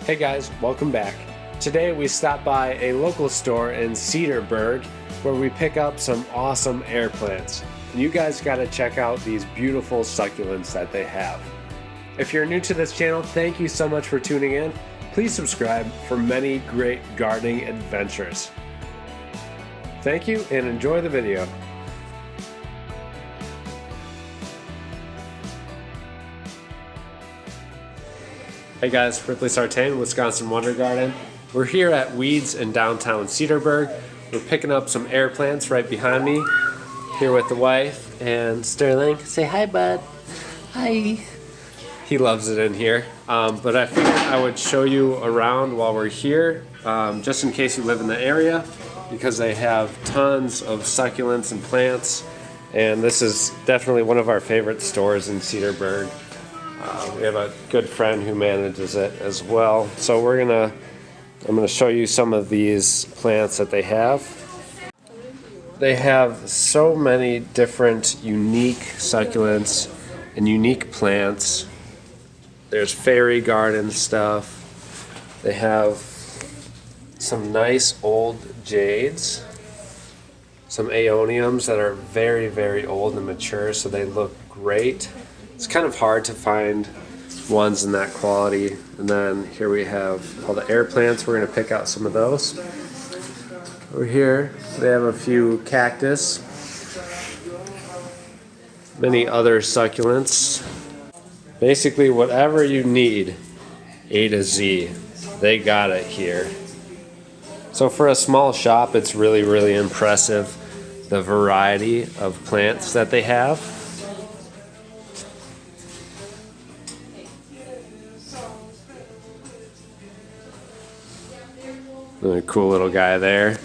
Hey guys, welcome back. Today we stopped by a local store in Cedarburg where we pick up some awesome air plants. And you guys gotta check out these beautiful succulents that they have. If you're new to this channel, thank you so much for tuning in. Please subscribe for many great gardening adventures. Thank you and enjoy the video. Hey guys, Ripley Sartain, Wisconsin Wonder Garden. We're here at Weeds in downtown Cedarburg. We're picking up some air plants right behind me. Here with the wife and Sterling. Say hi, bud. Hi. He loves it in here. But I figured I would show you around while we're here, just in case you live in the area, because they have tons of succulents and plants. And this is definitely one of our favorite stores in Cedarburg. We have a good friend who manages it as well. So I'm gonna show you some of these plants that they have. They have so many different unique succulents and unique plants. There's fairy garden stuff. They have some nice old jades, some aeoniums that are very, very old and mature, so they look great. It's kind of hard to find ones in that quality. And then here we have all the air plants. We're going to pick out some of those. Over here they have a few cactus, many other succulents. Basically whatever you need, A to Z, they got it here. So for a small shop, it's really, really impressive, the variety of plants that they have. A cool little guy there.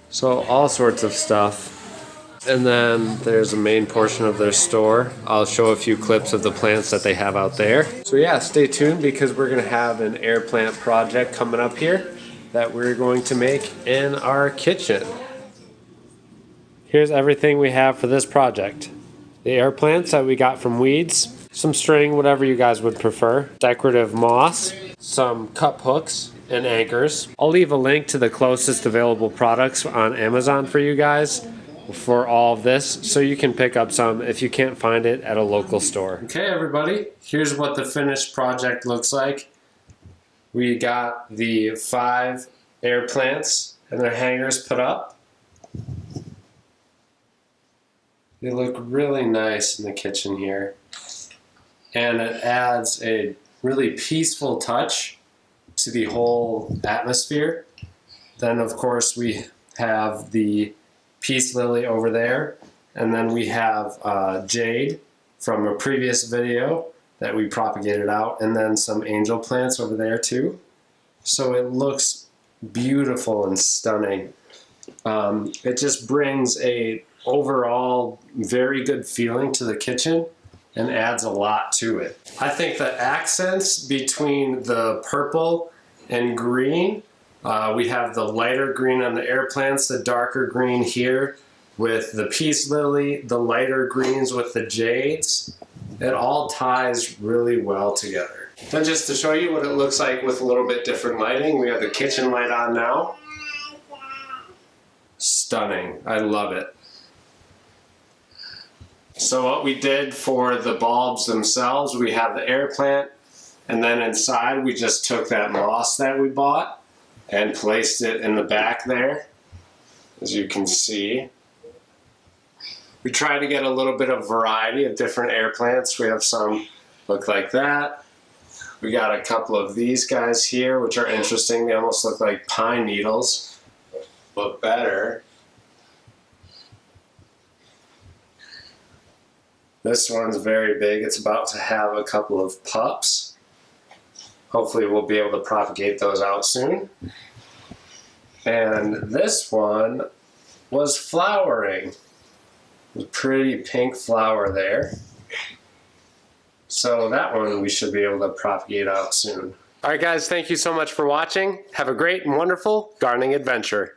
So all sorts of stuff. And then there's a main portion of their store. I'll show a few clips of the plants that they have out there. So yeah, stay tuned because we're gonna have an air plant project coming up here that we're going to make in our kitchen. Here's everything we have for this project. The air plants that we got from Weeds, some string, whatever you guys would prefer, decorative moss, some cup hooks and anchors. I'll leave a link to the closest available products on Amazon for you guys for all of this, so you can pick up some if you can't find it at a local store. Okay everybody, here's what the finished project looks like. We got the 5 air plants and their hangers put up. They look really nice in the kitchen here. And it adds a really peaceful touch to the whole atmosphere. Then of course we have the peace lily over there, and then we have jade from a previous video that we propagated out, and then some angel plants over there too. So it looks beautiful and stunning. It just brings a overall very good feeling to the kitchen and adds a lot to it. I think the accents between the purple and green, we have the lighter green on the air plants, the darker green here with the peace lily, the lighter greens with the jades. It all ties really well together. Then just to show you what it looks like with a little bit different lighting, we have the kitchen light on now. Stunning, I love it. So what we did for the bulbs themselves, we have the air plant, and then inside we just took that moss that we bought and placed it in the back there, as you can see. We tried to get a little bit of variety of different air plants. We have some look like that. We got a couple of these guys here, which are interesting. They almost look like pine needles, but better. This one's very big. It's about to have a couple of pups. Hopefully we'll be able to propagate those out soon. And this one was flowering. A pretty pink flower there. So that one we should be able to propagate out soon. All right guys, thank you so much for watching. Have a great and wonderful gardening adventure.